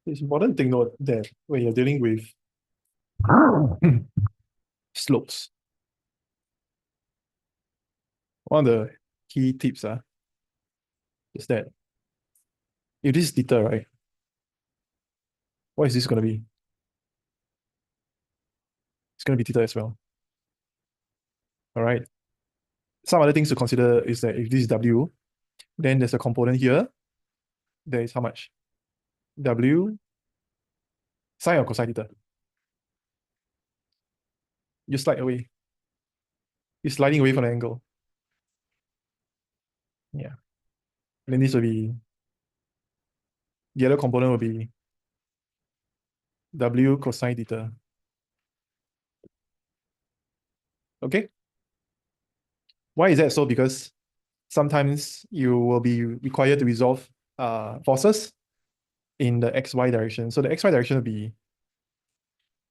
It's important to take note that when you're dealing with slopes, one of the key tips is that if this is theta, right, what is this going to be? It's going to be theta as well. All right. Some other things to consider is that if this is W, then there's a component here. There is how much? W sine or cosine theta. You slide away. You're sliding away from the angle. Yeah. And then this will be, the other component will be W cosine theta. Okay. Why is that so? Because sometimes you will be required to resolve forces in the XY direction. So the XY direction will be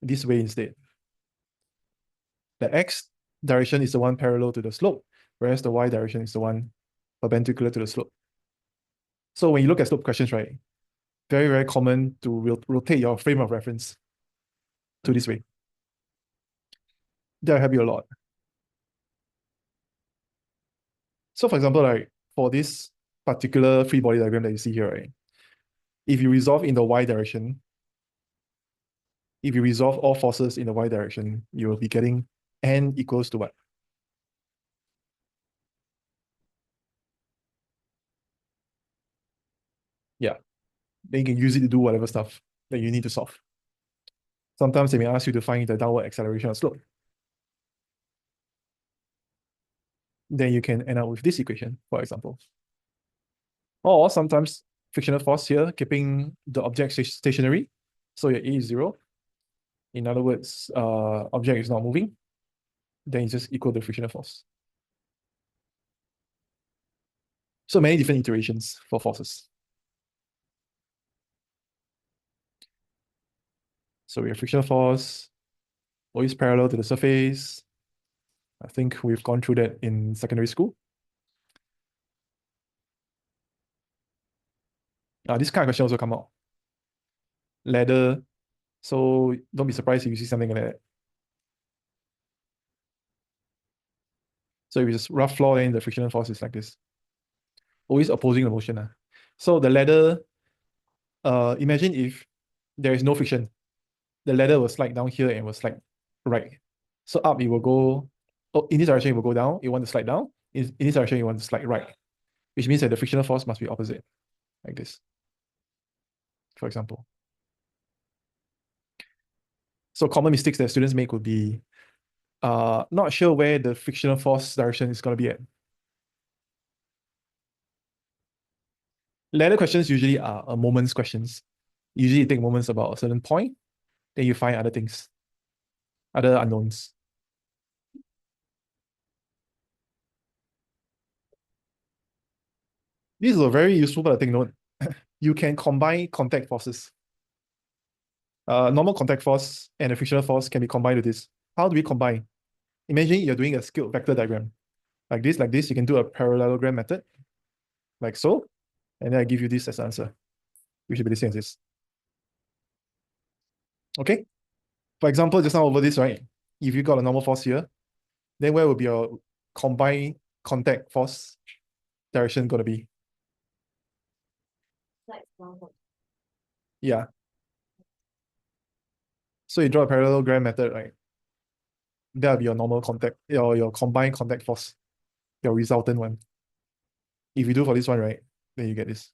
this way instead. The X direction is the one parallel to the slope, whereas the Y direction is the one perpendicular to the slope. So when you look at slope questions, right, very, very common to rotate your frame of reference to this way. That'll help you a lot. So for example, like for this particular free body diagram that you see here, right, if you resolve in the Y direction, if you resolve all forces in the Y direction, you will be getting N equals to what? Yeah. Then you can use it to do whatever stuff that you need to solve. Sometimes they may ask you to find the downward acceleration or slope. Then you can end up with this equation, for example. Or sometimes frictional force here, keeping the object stationary. So your A is 0. In other words, object is not moving. Then it's just equal to frictional force. So many different iterations for forces. So we have frictional force, always parallel to the surface. I think we've gone through that in secondary school. This kind of question also come out. Ladder. So don't be surprised if you see something like that. So if it's rough floor, then the frictional force is like this. Always opposing the motion. So the ladder, imagine if there is no friction. The ladder will slide down here and will slide right. So up it will go, in this direction it will go down, you want to slide down. In this direction you want to slide right. Which means that the frictional force must be opposite, like this, for example. So common mistakes that students make would be not sure where the frictional force direction is going to be at. Ladder questions usually are moments questions. Usually you take moments about a certain point, then you find other things, other unknowns. This is a very useful part to take note. You can combine contact forces. Normal contact force and a frictional force can be combined with this. How do we combine? Imagine you're doing a skilled vector diagram. Like this, you can do a parallelogram method, like so, and then I give you this as the answer, which should be the same as this. Okay? For example, just now over this, right? If you got a normal force here, then where would be your combined contact force direction going to be? Yeah. So you draw a parallelogram method, right? That'll be your normal contact, your combined contact force, your resultant one. If you do for this one, right, then you get this.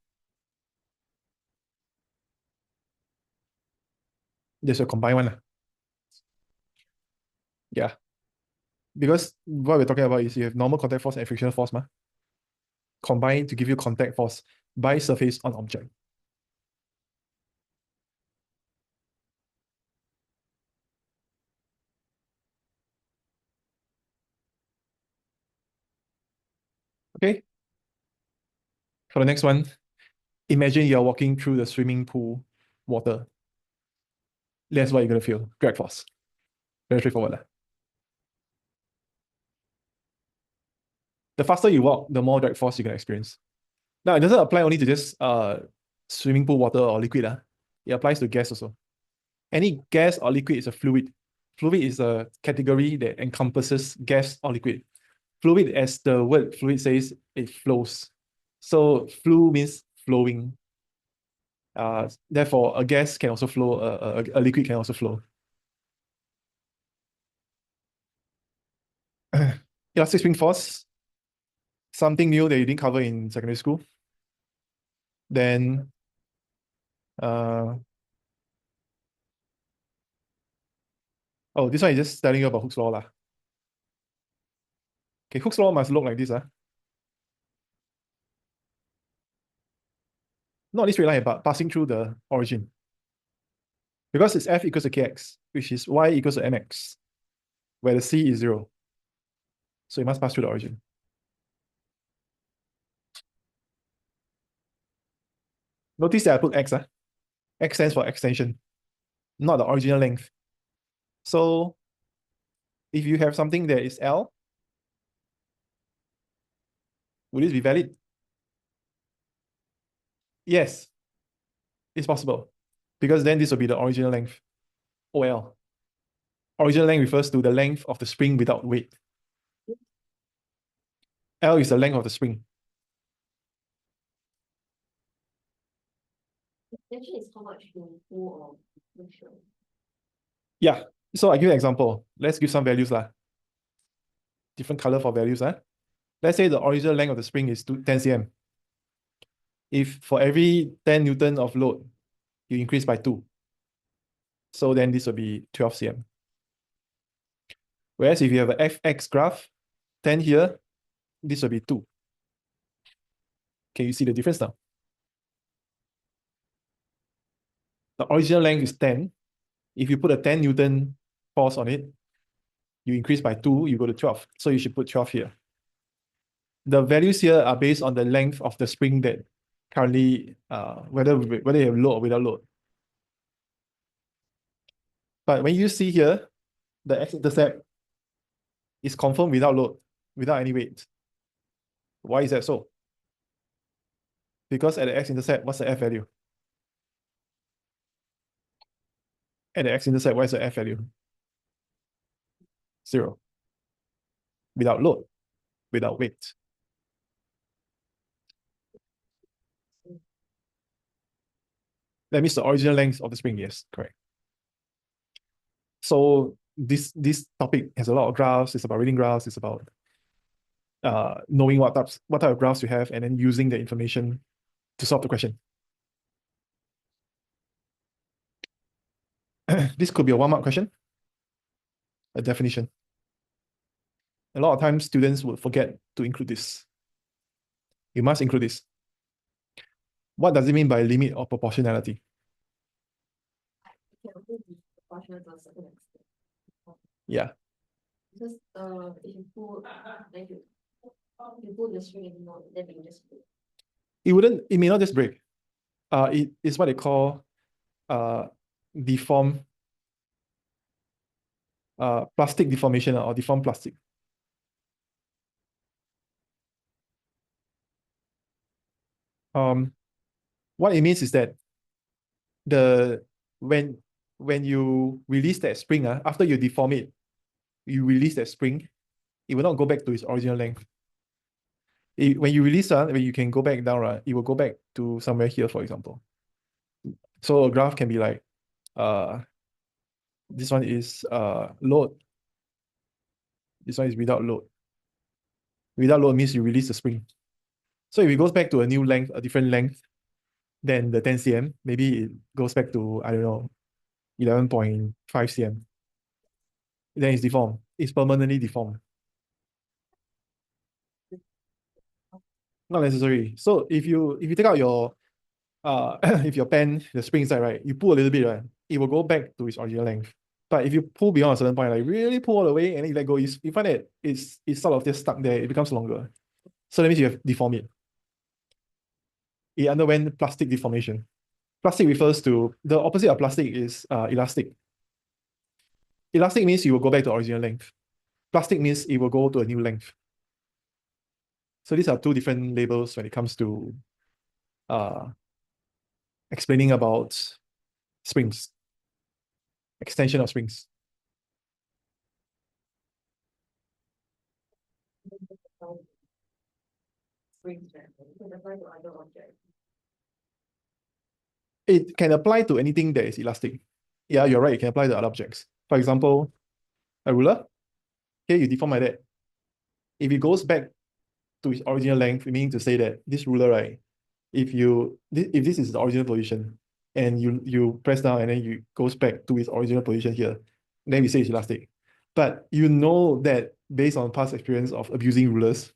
There's your combined one. Yeah. Because what we're talking about is you have normal contact force and frictional force, combined to give you contact force by surface on object. Okay. For the next one, imagine you're walking through the swimming pool water. That's what you're going to feel. Drag force. Very straightforward. The faster you walk, the more drag force you can experience. Now, it doesn't apply only to just swimming pool water or liquid. It applies to gas also. Any gas or liquid is a fluid. Fluid is a category that encompasses gas or liquid. Fluid, as the word fluid says, it flows. So flu means flowing. Therefore, a gas can also flow, a liquid can also flow. Elastic spring force, something new that you didn't cover in secondary school. Then, oh, this one is just telling you about Hooke's law lah. Okay, Hooke's law must look like this. Not this straight line, but passing through the origin. Because it's F equals to Kx, which is Y equals to Mx, where the C is 0. So you must pass through the origin. Notice that I put X. X stands for extension, not the original length. So if you have something that is L, would this be valid? Yes, it's possible. Because then this will be the original length, OL. Original length refers to the length of the spring without weight. L is the length of the spring. Actually, it's how much you pull or sure. Yeah. So I give you an example. Let's give some values lah. Different color for values. Let's say the original length of the spring is 10 cm. If for every 10 Newton of load, you increase by 2. So then this will be 12 cm. Whereas if you have an fx graph, 10 here, this will be 2. Can you see the difference now? The original length is 10. If you put a 10 Newton force on it, you increase by 2, you go to 12. So you should put 12 here. The values here are based on the length of the spring that currently, whether you have load or without load. But when you see here, the x-intercept is confirmed without load, without any weight. Why is that so? Because at the x-intercept, what's the f value? At the x-intercept, what is the f value? 0. Without load, without weight. That means the original length of the spring, yes, correct. So this topic has a lot of graphs. It's about reading graphs. It's about knowing what type of graphs you have and then using the information to solve the question. This could be a 1-mark question, a definition. A lot of times students would forget to include this. You must include this. What does it mean by limit or proportionality? It can only be proportional to a certain extent. Yeah. Because if you pull, like you pull the string anymore, then you just pull. It may not just break. It is what they call deform plastic deformation or deformed plastic. What it means is that when you release that spring, after you deform it, you release that spring, it will not go back to its original length. When you release, when you can go back down, right, it will go back to somewhere here, for example. So a graph can be like, this one is load. This one is without load. Without load means you release the spring. So if it goes back to a new length, a different length than the 10 cm, maybe it goes back to, I don't know, 11.5 cm. Then it's deformed. It's permanently deformed. Not necessary. So if you take out your if your pen, the spring inside, right, you pull a little bit, right, it will go back to its original length. But if you pull beyond a certain point, like really pull all the way and then you let go, you find that it's sort of just stuck there. It becomes longer. So that means you have deformed it. It underwent plastic deformation. Plastic refers to the opposite of plastic is elastic. Elastic means you will go back to original length. Plastic means it will go to a new length. So these are two different labels when it comes to explaining about springs, extension of springs. Springs, right? You can apply to other objects. It can apply to anything that is elastic. Yeah, you're right. It can apply to other objects. For example, a ruler. Okay, you deform like that. If it goes back to its original length, meaning to say that this ruler, right, if this is the original position and you press down and then you goes back to its original position here, then we say it's elastic. But you know that based on past experience of abusing rulers,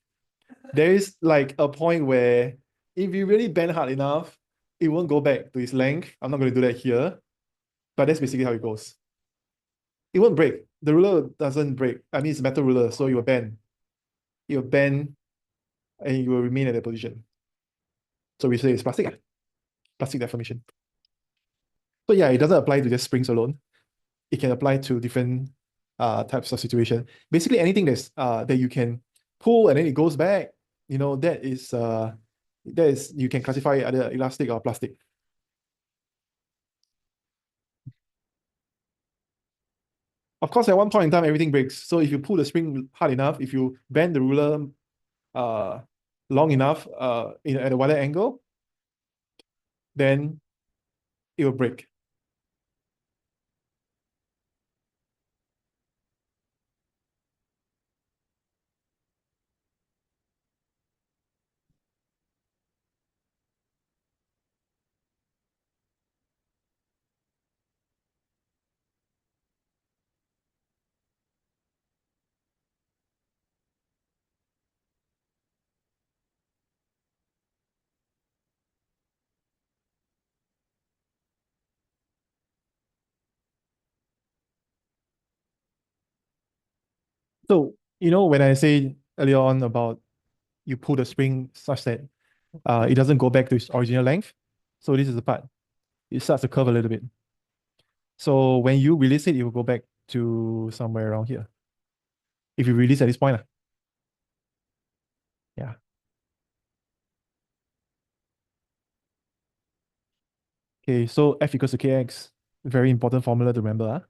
there is like a point where if you really bend hard enough, it won't go back to its length. I'm not going to do that here, but that's basically how it goes. It won't break. The ruler doesn't break. I mean, it's a metal ruler, so you will bend. It will bend and you will remain at that position. So we say it's plastic, plastic deformation. So yeah, it doesn't apply to just springs alone. It can apply to different types of situation. Basically, anything that you can pull and then it goes back, that is you can classify it either elastic or plastic. Of course, at one point in time, everything breaks. So if you pull the spring hard enough, if you bend the ruler long enough at a wider angle, then it will break. So, when I say earlier on about you pull the spring such that it doesn't go back to its original length. So this is the part. It starts to curve a little bit. So when you release it, it will go back to somewhere around here. If you release at this point. Yeah. Okay, so F equals to KX. Very important formula to remember.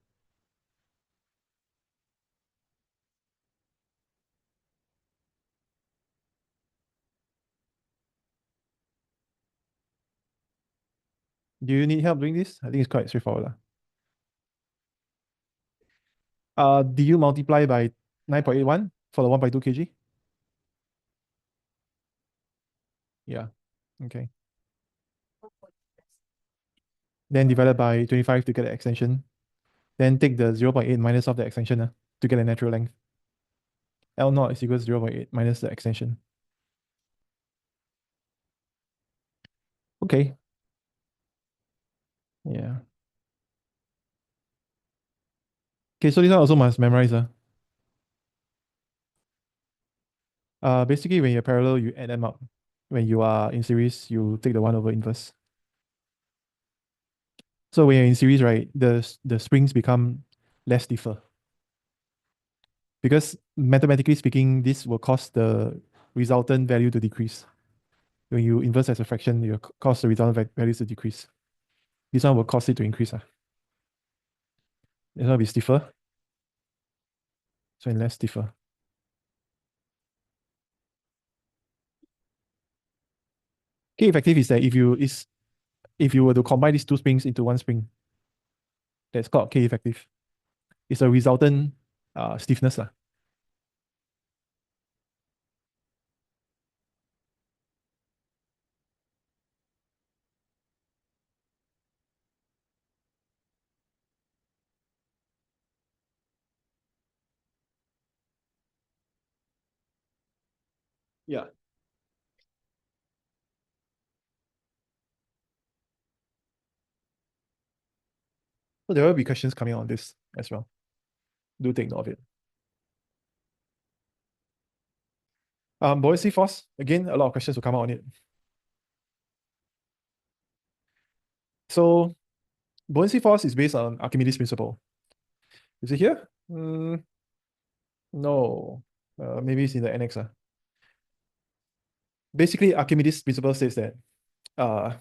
Do you need help doing this? I think it's quite straightforward. Do you multiply by 9.81 for the 1.2 kg? Yeah. Okay. Then divided by 25 to get the extension. Then take the 0.8 minus of the extension to get a natural length. L naught is equals to 0.8 minus the extension. Okay. Yeah. Okay, so this one also must memorize. Basically, when you're parallel, you add them up. When you are in series, you take the 1 over inverse. So when you're in series, right, the springs become less stiffer. Because mathematically speaking, this will cause the resultant value to decrease. When you inverse as a fraction, you cause the resultant values to decrease. This one will cause it to increase. This one will be stiffer. So less stiffer. K effective is that if you were to combine these two springs into one spring, that's called K effective. It's a resultant stiffness. Yeah. So there will be questions coming on this as well. Do take note of it. Buoyancy force, again, a lot of questions will come out on it. So buoyancy force is based on Archimedes' principle. Is it here? No. Maybe it's in the annex. Basically, Archimedes' principle says that uh,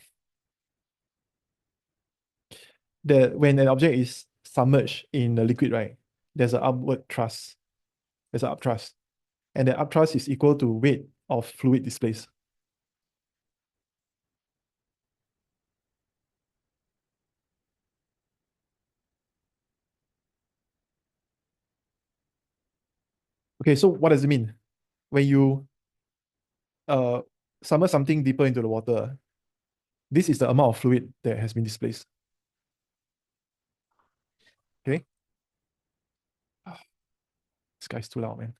that when an object is submerged in a liquid, right, there's an upward thrust. There's an upthrust. And the upthrust is equal to weight of fluid displaced. Okay, so what does it mean? When you submerge something deeper into the water, this is the amount of fluid that has been displaced. Okay. This guy's too loud, man.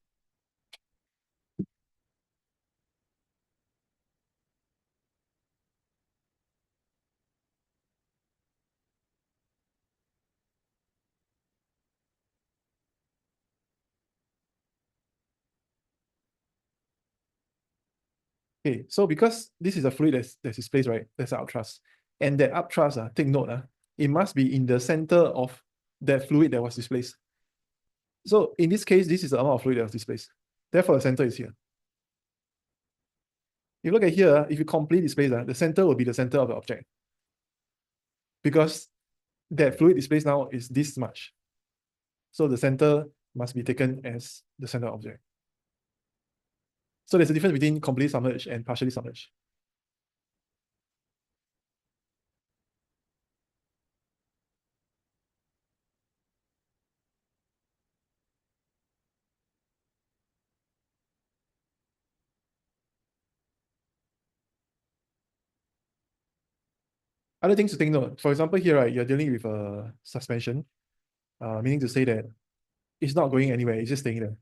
Okay, so because this is a fluid that's displaced, right? That's the upthrust. And that upthrust, take note, it must be in the center of that fluid that was displaced. So in this case, this is the amount of fluid that was displaced. Therefore, the center is here. If you look at here, if you completely displace, the center will be the center of the object. Because that fluid displaced now is this much. So the center must be taken as the center object. So there's a difference between completely submerged and partially submerged. Other things to take note. For example, here, right, you're dealing with a suspension, meaning to say that it's not going anywhere, it's just staying there.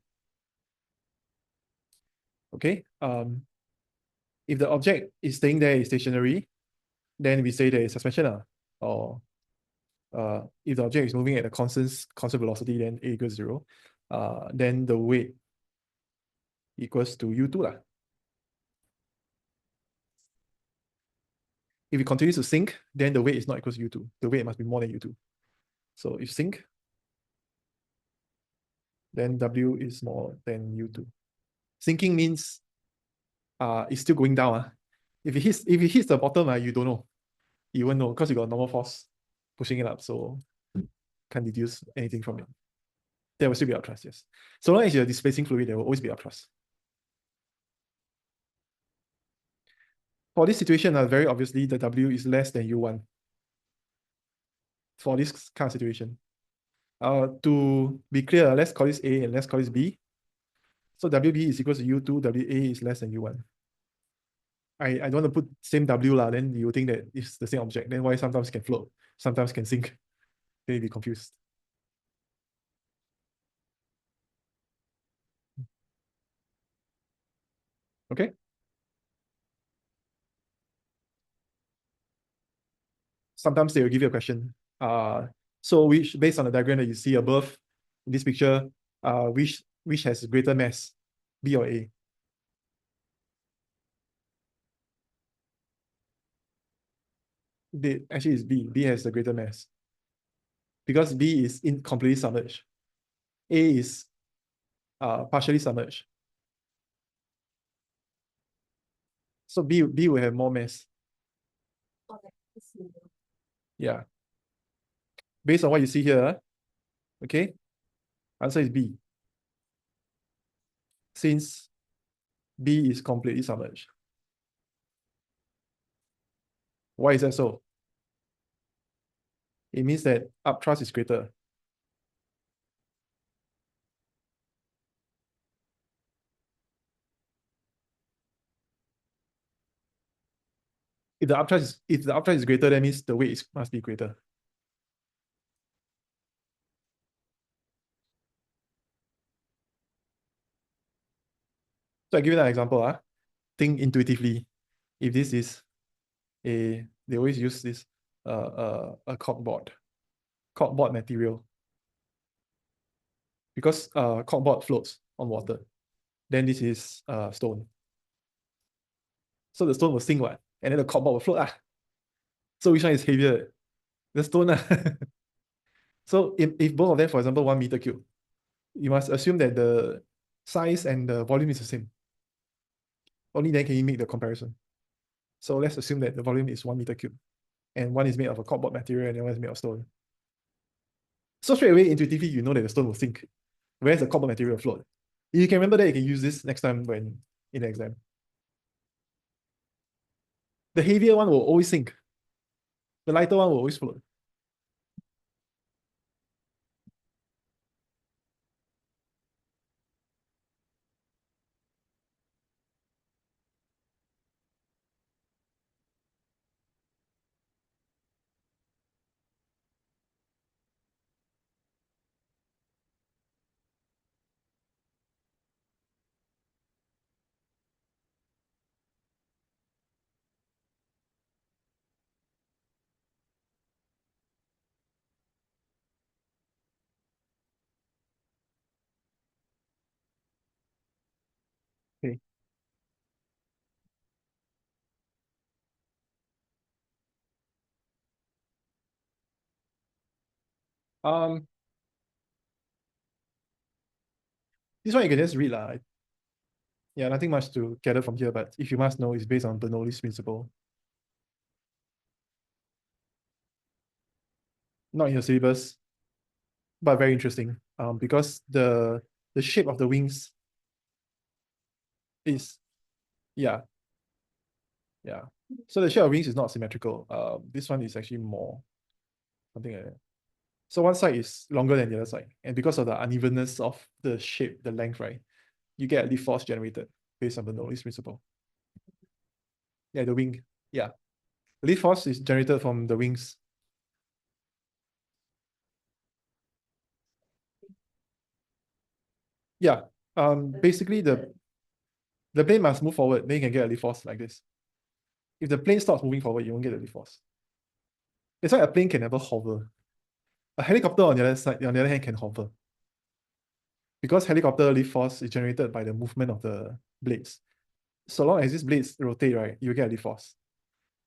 Okay. If the object is staying there, is stationary, then we say there is suspension. Or if the object is moving at a constant velocity, then A equals 0. Then the weight equals to U2 lah. If it continues to sink, then the weight is not equal to U2. The weight must be more than U2. So if sink, then W is more than U2. Sinking means it's still going down. If it hits the bottom, you don't know. You won't know because you got normal force pushing it up, so can't deduce anything from it. There will still be upthrust, yes. So long as you're displacing fluid, there will always be upthrust. For this situation, very obviously the W is less than U1. For this kind of situation. To be clear, let's call this A and let's call this B. So WB is equal to U2, WA is less than U1. I don't want to put same W lah, then you think that it's the same object. Then why sometimes can float, sometimes can sink? Then you be confused. Okay. Sometimes they will give you a question. So which, based on the diagram that you see above in this picture, which has greater mass, B or A? Actually it's B. B has the greater mass. Because B is completely submerged. A is partially submerged. So B will have more mass. Yeah. Based on what you see here, okay, answer is B. Since B is completely submerged. Why is that so? It means that upthrust is greater. If the upthrust is greater, that means the weight must be greater. So I give you an example. Think intuitively. If this is they always use this a corkboard material, because corkboard floats on water. Then this is stone. So the stone will sink, what? And then the corkboard will float. So which one is heavier? The stone. So if both of them, for example, 1 meter cube, you must assume that the size and the volume is the same. Only then can you make the comparison. So let's assume that the volume is 1 meter cube and one is made of a cardboard material, and one is made of stone. So straight away, intuitively, you know that the stone will sink, whereas the cardboard material will float. If you can remember that, you can use this next time when in the exam. The heavier one will always sink. The lighter one will always float. Okay. Um, this one you can just read lah. Yeah, nothing much to gather from here, but if you must know, it's based on Bernoulli's principle. Not in your syllabus, but very interesting. Because the shape of the wings is, yeah, yeah. So the shape of wings is not symmetrical. This one is actually more something like that. So one side is longer than the other side, and because of the unevenness of the shape, the length, right, you get a lift force generated based on Bernoulli's principle. Yeah, the wing. Yeah, lift force is generated from the wings. Yeah. Basically the plane must move forward, then you can get a lift force like this. If the plane stops moving forward, you won't get a lift force. That's why a plane can never hover. A helicopter on the other side, on the other hand, can hover. Because helicopter lift force is generated by the movement of the blades. So long as these blades rotate, right, you get a lift force.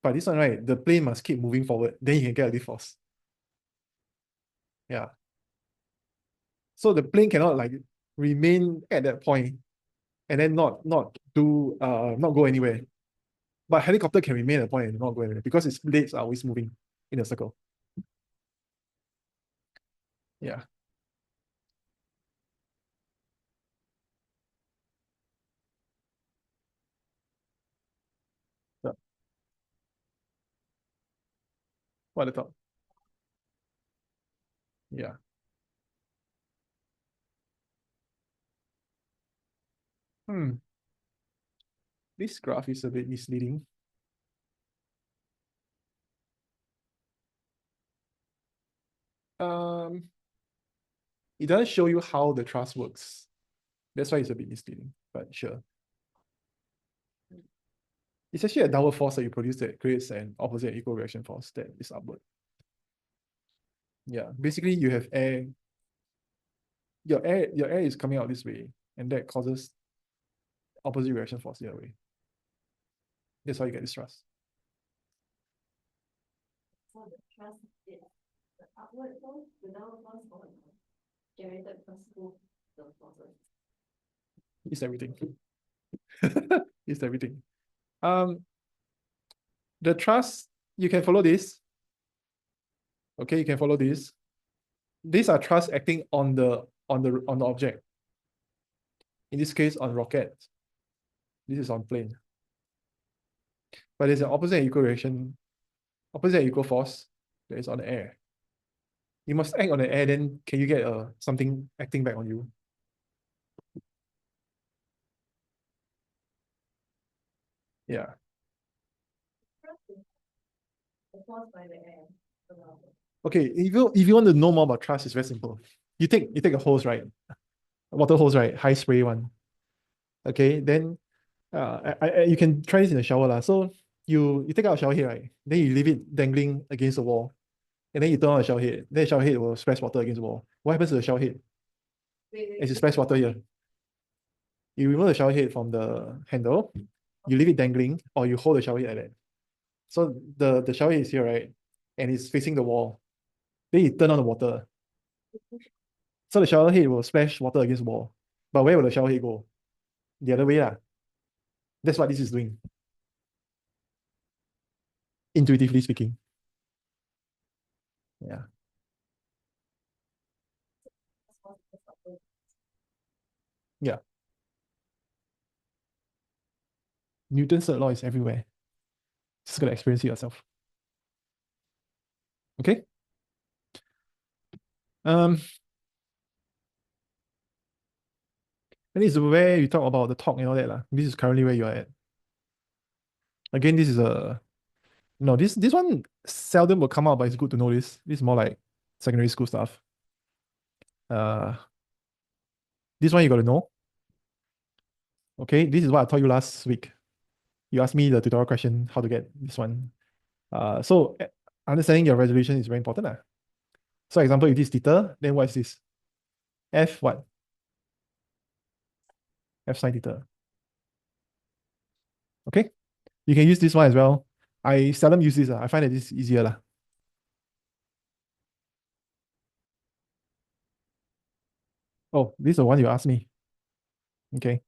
But this one, right, the plane must keep moving forward, then you can get a lift force. Yeah. So the plane cannot like remain at that point and then not go anywhere. But helicopter can remain at a point and not go anywhere because its blades are always moving in a circle. Yeah. So, what at the top? Yeah. This graph is a bit misleading. Um, it doesn't show you how the truss works. That's why it's a bit misleading, but sure. It's actually a downward force that you produce that creates an opposite equal reaction force that is upward. Yeah, basically you have air. Your air is coming out this way, and that causes opposite reaction force the other way. That's how you get this thrust. So the thrust is the upward force, the downward force, or generated from the forces. It's everything. It's everything. The thrust, you can follow this. Okay, you can follow this. These are thrusts acting on the object. In this case, on rocket. This is on plane. But there's an opposite equal reaction, opposite equal force that is on the air. You must act on the air, then can you get something acting back on you? Yeah. The force by the air. Okay, if you want to know more about thrust, it's very simple. You take a hose, right? A water hose, right? High spray one. Okay, then you can try this in the shower lah. So you take out a shower head, right? Then you leave it dangling against the wall. And then you turn on the shower head. Then the shower head will splash water against the wall. What happens to the shower head? As you splash water here. You remove the shower head from the handle, you leave it dangling, or you hold the shower head like that. So the shower head is here, right? And it's facing the wall. Then you turn on the water. So the shower head will splash water against the wall. But where will the shower head go? The other way lah. That's what this is doing. Intuitively speaking. Yeah. Yeah. Newton's third law is everywhere. Just gotta experience it yourself. Okay. Um, and this is where you talk about the talk and all that. This is currently where you're at. Again, this is a no, this one seldom will come out, but it's good to know this. This is more like secondary school stuff. Uh this one you gotta know. Okay, this is what I taught you last week. You asked me the tutorial question, how to get this one. So understanding your resolution is very important. So example, if this is theta, then what is this? F what? F sine theta. Okay, you can use this one as well. I seldom use this. I find that this is easier. Oh, this is the one you asked me. Okay.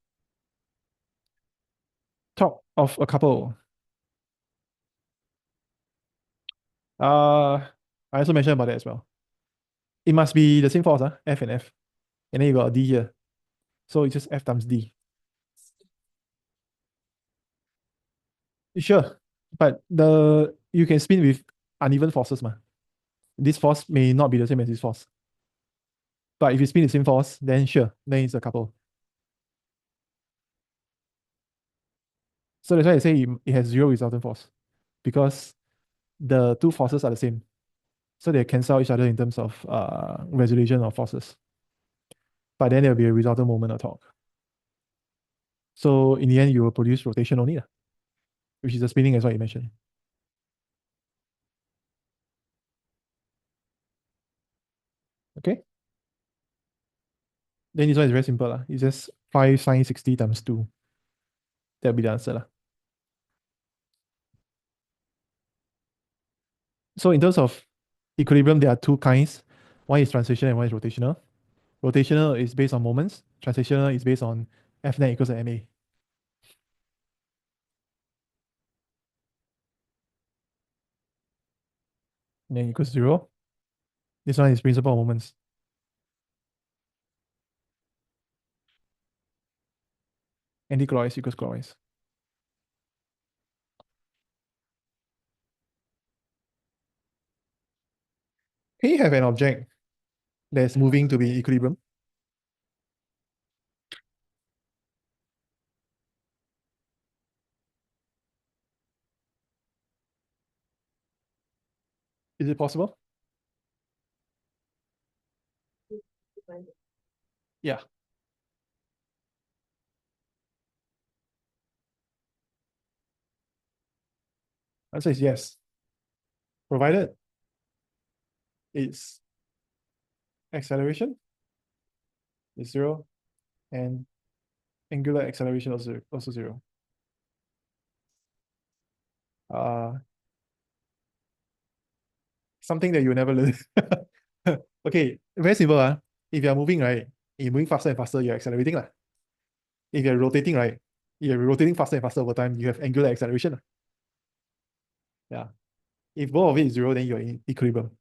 Talk of a couple. I also mentioned about that as well. It must be the same force, F and F. And then you got a D here. So it's just F times D. Sure. But you can spin with uneven forces, ma. This force may not be the same as this force. But if you spin the same force, then sure, then it's a couple. So that's why I say it has zero resultant force. Because the two forces are the same. So they cancel each other in terms of resolution of forces. But then there'll be a resultant moment of torque. So in the end, you will produce rotation only, which is the spinning as what you mentioned. Okay. Then this one is very simple. It's just 5 sine 60 times 2. That'll be the answer. So in terms of equilibrium, there are two kinds. One is translational and one is rotational. Rotational is based on moments. Translational is based on F net equals to ma. And then equals 0. This one is principal of moments. Anticlockwise equals clockwise. Can you have an object that's moving to be equilibrium? Is it possible? Yeah. Answer is yes. Provided its acceleration is 0 and angular acceleration also 0. Uh, Something that you never learn. Okay, very simple. If you're moving, right, you're moving faster and faster, you're accelerating. If you're rotating, right, you're rotating faster and faster over time, you have angular acceleration. Yeah. If both of it is 0, then you're in equilibrium.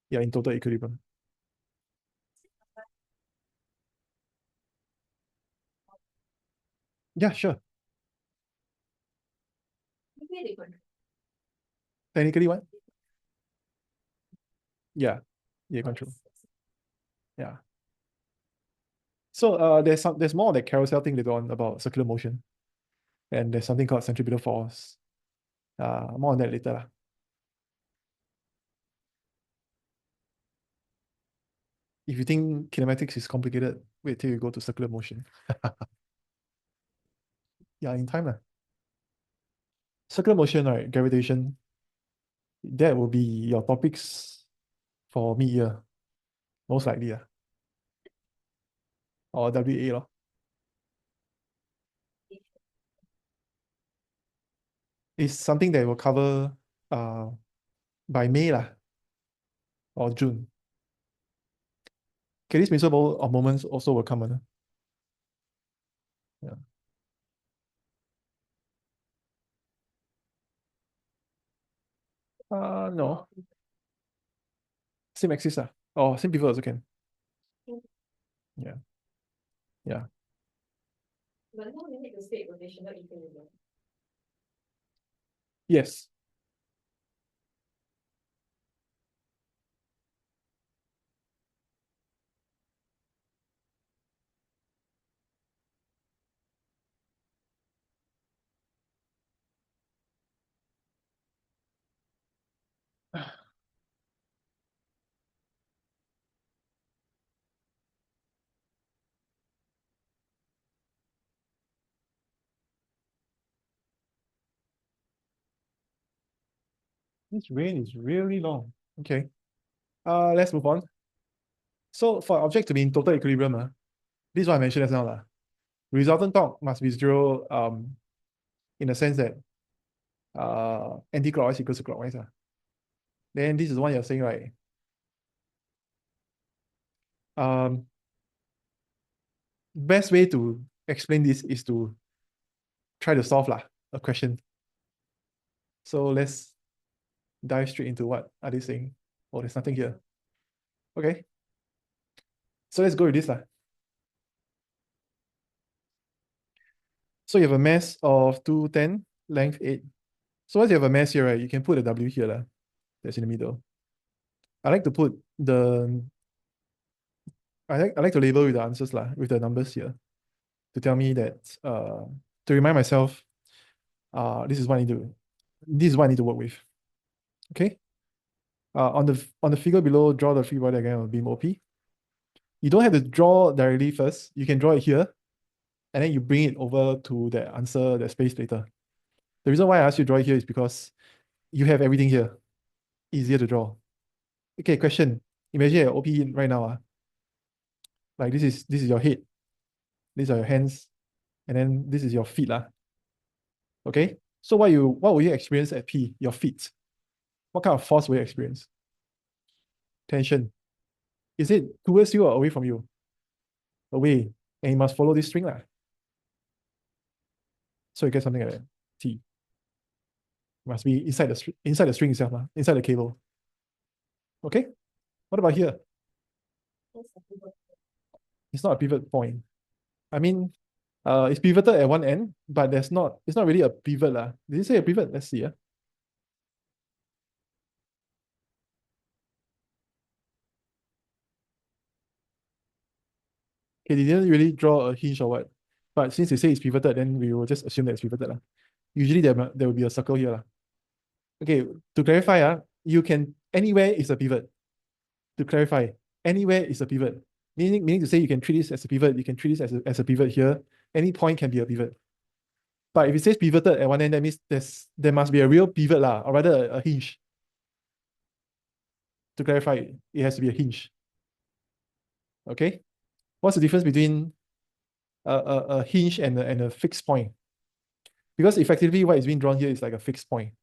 You're in total equilibrium. Yeah, sure. Technically, what? Yeah. Yeah, control. Yeah. So there's more of that carousel thing later on about circular motion. And there's something called centripetal force. More on that later. If you think kinematics is complicated, wait till you go to circular motion. Yeah, in time. Circular motion, right? Gravitation, that will be your topics for mid-year, most likely. Or WA. It's something that will cover uh, by May or June. Okay, this principle of moments also will come. Yeah. No. Same axis, or same pivot also can. Mm. Yeah. Yeah. But now we need to state rotational equilibrium. Yes. This rain is really long. Okay. Let's move on. So for object to be in total equilibrium, this is what I mentioned just now. Resultant torque must be zero in the sense that anti-clockwise equals to clockwise. Then this is what you're saying, right? Best way to explain this is to try to solve a question. So let's dive straight into what are they saying. Oh, there's nothing here. Okay. So let's go with this. So you have a mass of 210, length 8. So once you have a mass here, right, you can put a W here. That's in the middle. I like to put the I like to label with the answers with the numbers here to tell me that to remind myself this is what I need to work with. Okay. On the figure below, draw the free body diagram of beam OP. You don't have to draw directly first. You can draw it here, and then you bring it over to the answer, the space later. The reason why I asked you to draw it here is because you have everything here. Easier to draw. Okay, question. Imagine your OP right now. Like this is your head. These are your hands. And then this is your feet. Okay. So what will you experience at P? Your feet. What kind of force will you experience? Tension. Is it towards you or away from you? Away. And you must follow this string. So you get something like that. T. Must be inside the string itself, inside the cable. Okay? What about here? It's not a pivot point. I mean, it's pivoted at one end, but it's not really a pivot. Did you say a pivot? Let's see. Okay, they didn't really draw a hinge or what. But since they say it's pivoted, then we will just assume that it's pivoted. Usually there will be a circle here. Okay, to clarify, you can anywhere is a pivot. To clarify, anywhere is a pivot. Meaning to say you can treat this as a pivot, you can treat this as a pivot here. Any point can be a pivot. But if it says pivoted at one end, that means there must be a real pivot, or rather a hinge. To clarify, it has to be a hinge. Okay? What's the difference between a hinge and a fixed point? Because effectively what is being drawn here is like a fixed point.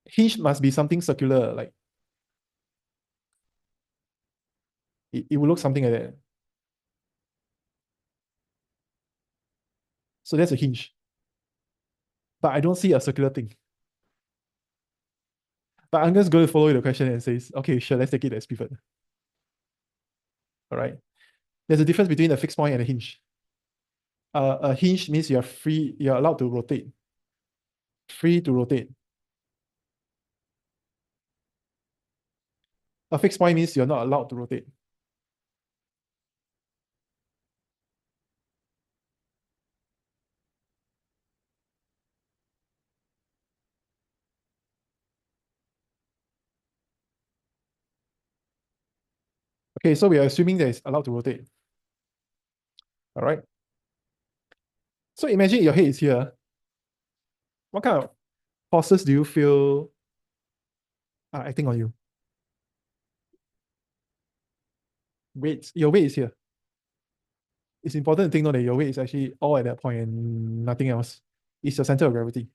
Hinge must be something circular, like it will look something like that. So that's a hinge. But I don't see a circular thing. But I'm just going to follow the question and says, okay, sure, let's take it as pivot. All right. There's a difference between a fixed point and a hinge. A hinge means you're allowed to rotate. Free to rotate. A fixed point means you're not allowed to rotate. Okay, so we are assuming that it's allowed to rotate. All right. So imagine your head is here. What kind of forces do you feel are acting on you? Weight. Your weight is here. It's important to think note that your weight is actually all at that point and nothing else. It's your center of gravity.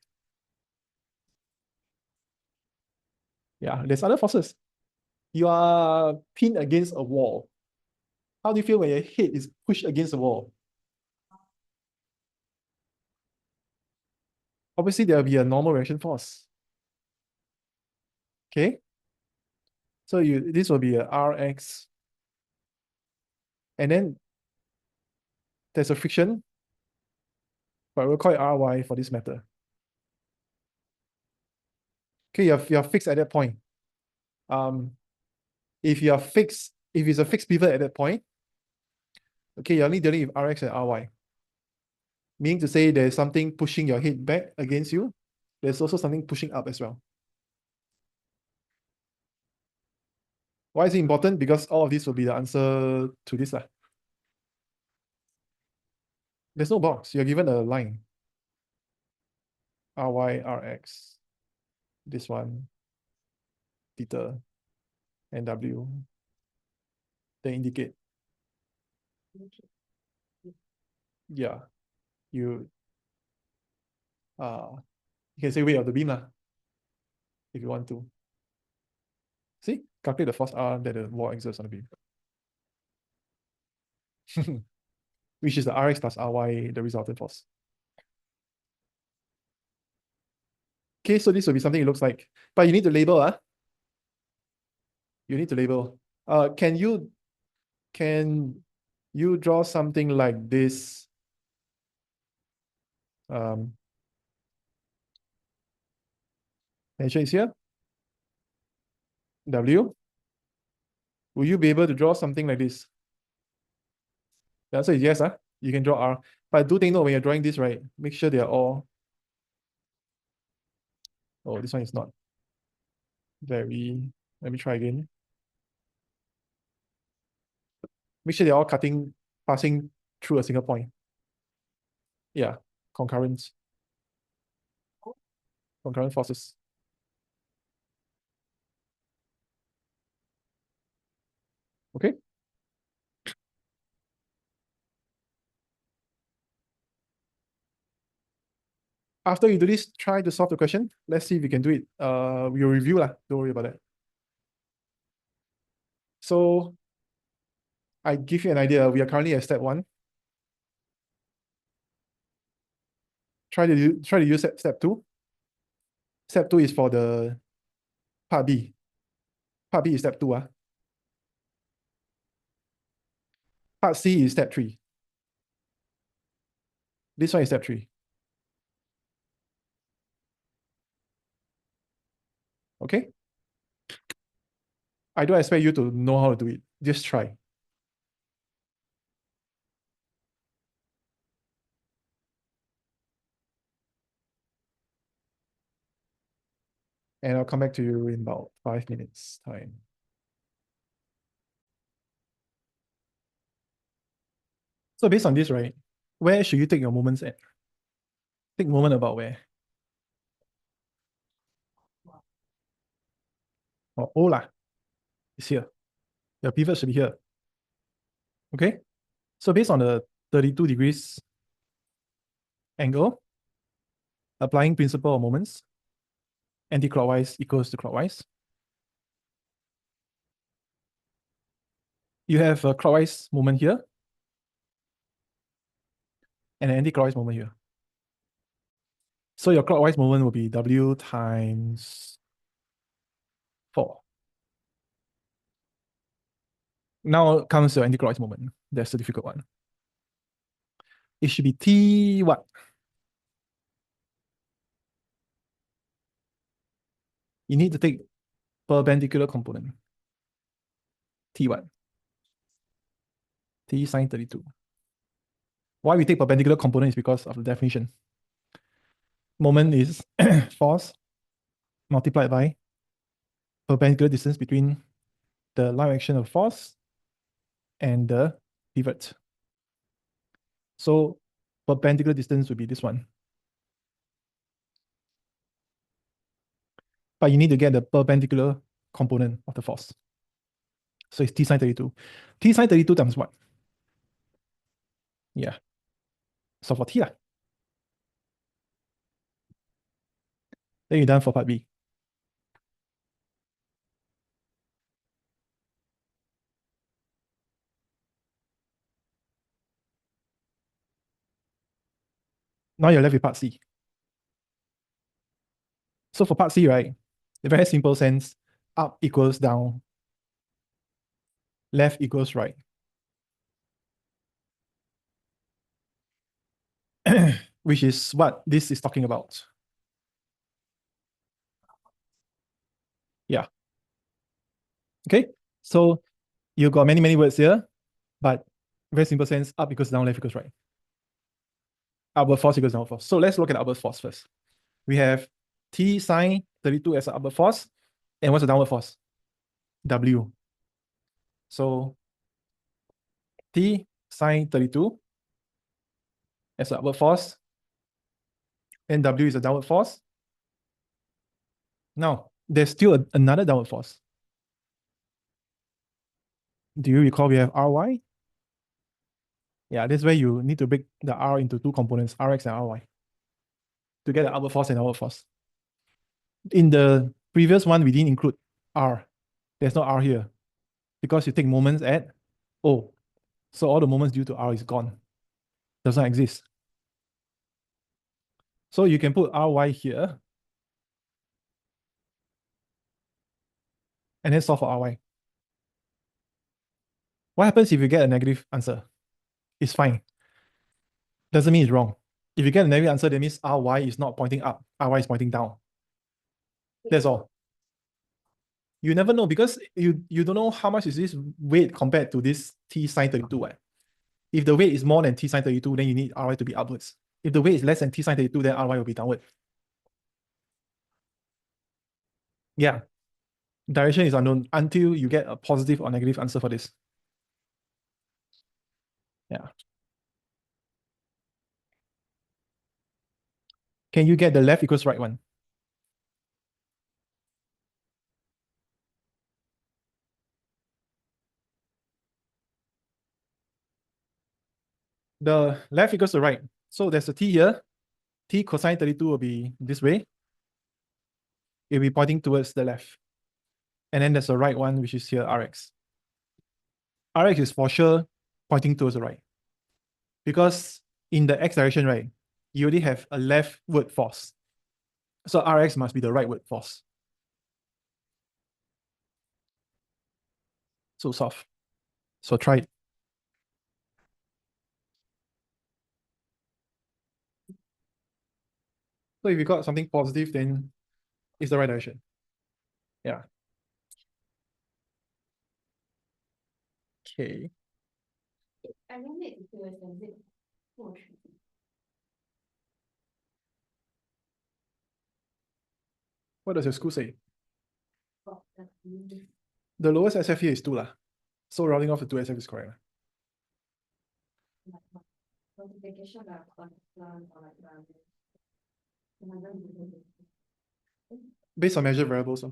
Yeah, there's other forces. You are pinned against a wall. How do you feel when your head is pushed against the wall? Obviously, there will be a normal reaction force. Okay. So this will be a Rx. And then there's a friction, but we'll call it Ry for this matter. Okay, you're fixed at that point. If it's a fixed pivot at that point, okay, you're only dealing with Rx and Ry. Meaning to say there's something pushing your head back against you. There's also something pushing up as well. Why is it important? Because all of this will be the answer to this. There's no box. You're given a line. Ry, Rx. This one. Theta. And W. They indicate. Yeah. You can say weight of the beam if you want to. See? Calculate the force R that the wall exerts on the beam. Which is the Rx plus Ry, the resultant force. Okay, so this will be something it looks like. But you need to label. You need to label. Can you draw something like this? Tension is here. W. Will you be able to draw something like this? The answer is yes. You can draw R. But do take note when you're drawing this, right? Make sure they are all. Oh, this one is not very. Let me try again. Make sure they're all passing through a single point. Yeah, concurrent forces. Okay. After you do this, try to solve the question. Let's see if we can do it. We'll review Don't worry about that. So I give you an idea. We are currently at step 1. Try to use step 2. Step 2 is for the part B. Part B is step 2. Part C is step 3. This one is step 3. Okay? I don't expect you to know how to do it. Just try. And I'll come back to you in about 5 minutes time. So based on this, right, where should you take your moments at? Take moment about where? Or O it's here. Your pivot should be here. Okay? So based on the 32 degrees angle, applying principle of moments, anti-clockwise equals to clockwise. You have a clockwise moment here and an anti-clockwise moment here. So your clockwise moment will be W times 4. Now comes your anti-clockwise moment. That's the difficult one. It should be T what? You need to take perpendicular component. T what? T sine 32. Why we take perpendicular component is because of the definition. Moment is force multiplied by perpendicular distance between the line of action of force and the pivot. So perpendicular distance would be this one. But you need to get the perpendicular component of the force. So it's T sine 32. T sine 32 times what? Yeah. So for T Then you're done for part B. Now you're left with part C. So for part C, right, in a very simple sense, up equals down, left equals right. Which is what this is talking about. Yeah. Okay. So you got many, many words here, but very simple sense, up equals down, left equals right. Upward force equals downward force. So let's look at the upward force first. We have T sine 32 as an upward force. And what's the downward force? W. So T sine 32 as an upward force. And W is a downward force. Now, there's still another downward force. Do you recall we have Ry? Yeah, this way you need to break the R into two components, Rx and Ry, to get the upward force and downward force. In the previous one, we didn't include R. There's no R here because you take moments at O. So all the moments due to R is gone. Does not exist. So you can put Ry here and then solve for Ry. What happens if you get a negative answer? It's fine. Doesn't mean it's wrong. If you get a negative answer, that means Ry is not pointing up. Ry is pointing down. That's all. You never know because you don't know how much is this weight compared to this T sine 32. Right? If the weight is more than T sine 32, then you need Ry to be upwards. If the weight is less than T sine 32, then Ry will be downward. Yeah. Direction is unknown until you get a positive or negative answer for this. Yeah. Can you get the left equals right one? The left equals to right. So there's a T here. T cosine 32 will be this way. It will be pointing towards the left. And then there's a right one, which is here, Rx. Rx is for sure pointing towards the right. Because in the X direction, right, you already have a leftward force. So Rx must be the rightward force. So solve. So try it. So if you got something positive, then it's the right direction. Yeah. Okay. I mean, it was a bit push. What does your school say? But that's really The lowest SF here is 2 lah. So rounding off to 2 SF is correct. like notification that concern or like that. Based on measured variables.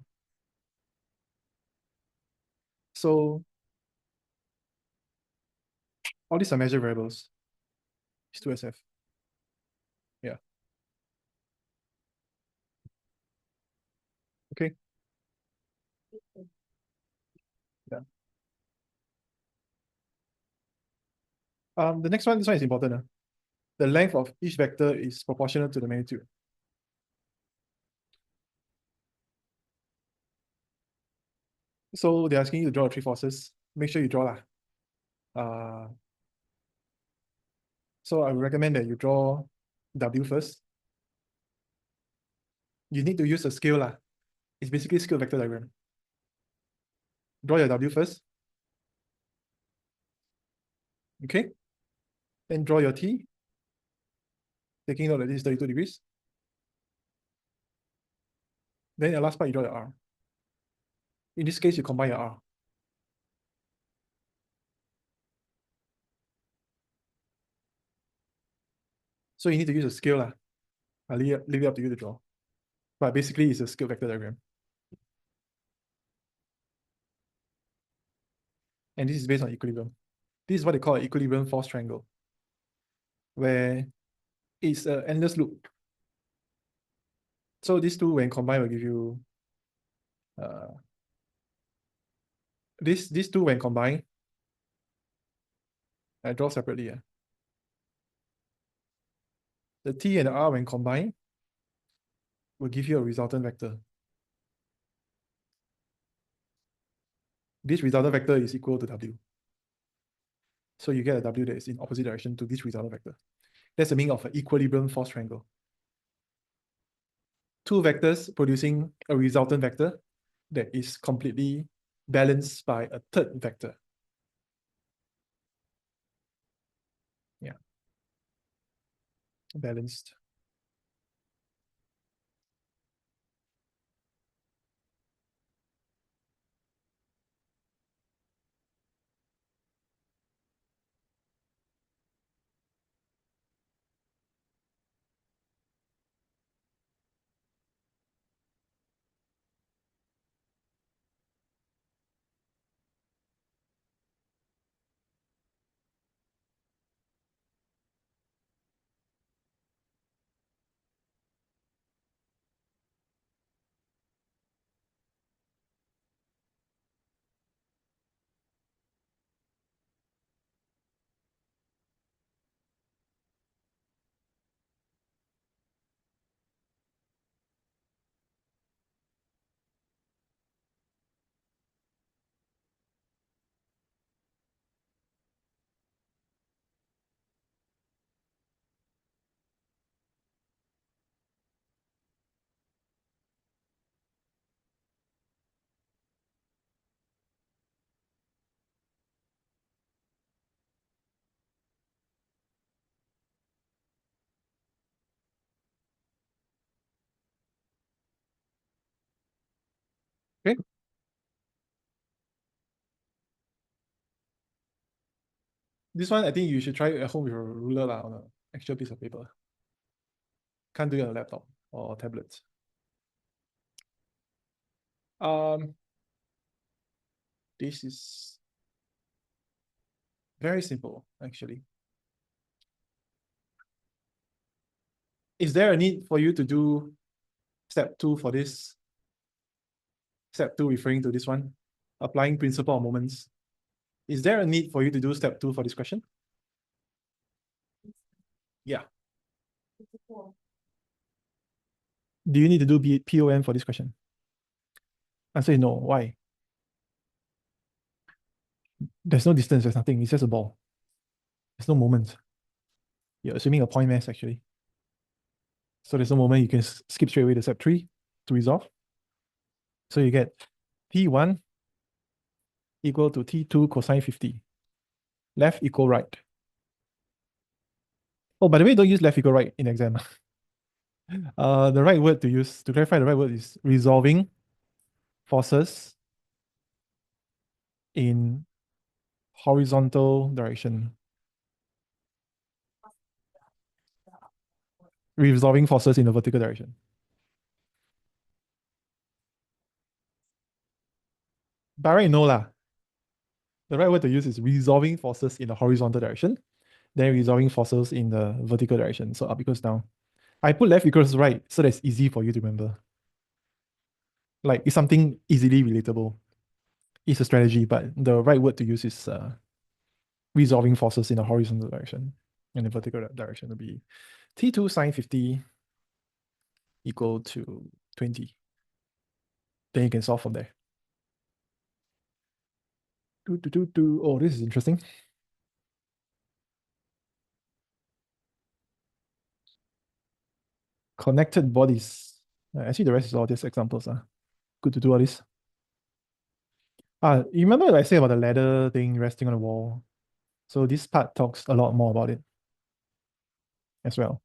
So all these are measured variables. It's 2 SF. Yeah. Okay. Yeah. The next one, this one is important. The length of each vector is proportional to the magnitude. So they're asking you to draw 3 forces. Make sure you draw lah. So I would recommend that you draw W first. You need to use a scale lah. It's basically scale vector diagram. Draw your W first. Okay. Then draw your T. Taking note that this is 32 degrees. Then your last part, you draw your R. In this case, you combine your R. So you need to use a scale lah. I'll leave it up to you to draw. But basically, it's a scale vector diagram. And this is based on equilibrium. This is what they call an equilibrium force triangle, where it's an endless loop. So these two, when combined, will give you these two when combined. I draw separately. The T and the R when combined will give you a resultant vector. this resultant vector is equal to W. So you get a W that is in opposite direction to this resultant vector. That's the meaning of an equilibrium force triangle. Two vectors producing a resultant vector that is completely balanced by a third vector. Yeah. Balanced. Okay. This one, I think you should try it at home with a ruler on an actual piece of paper. Can't do it on a laptop or tablet. This is very simple, actually. Is there a need for you to do step 2 for this? Step 2 referring to this one, applying principle of moments. Is there a need for you to do step 2 for this question? Yeah. Do you need to do POM for this question? Answer is no. Why? There's no distance, there's nothing. It's just a ball. There's no moment. You're assuming a point mass, actually. So there's no moment. You can skip straight away to step 3 to resolve. So you get T1 equal to T2 cosine 50. Left equal right. Oh, by the way, don't use left equal right in exam. The right word to use, to clarify, the right word is resolving forces in horizontal direction. Resolving forces in the vertical direction. By right, no lah. The right word to use is resolving forces in the horizontal direction, then resolving forces in the vertical direction. So up equals down. I put left equals right, so that's easy for you to remember. Like it's something easily relatable. It's a strategy, but the right word to use is resolving forces in the horizontal direction. And the vertical direction will be T2 sine 50 equal to 20. Then you can solve from there. Oh, this is interesting. Connected bodies. Actually, the rest is all these examples. Good to do all this. You remember what I said about the ladder thing resting on the wall? So this part talks a lot more about it as well.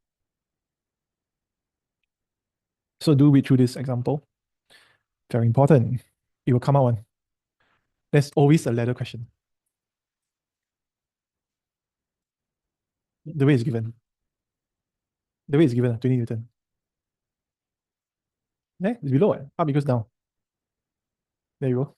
So do read through this example. Very important. It will come out one. There's always a ladder question. The weight is given. The weight is given, 20 Newton. Yeah, it's below it. Up equals down. There you go.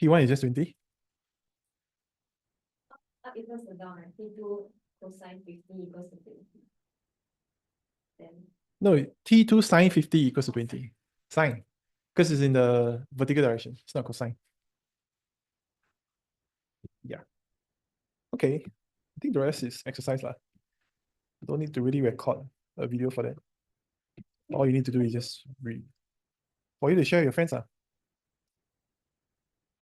T1 is just 20. Up equals to down, right? T2 cosine 50 equals to 20. Then No, T2 sine 50 equals to 20. Sine. Because it's in the vertical direction. It's not cosine. Yeah. Okay. I think the rest is exercise lah. Don't need to really record a video for that. All you need to do is just read. For you to share with your friends.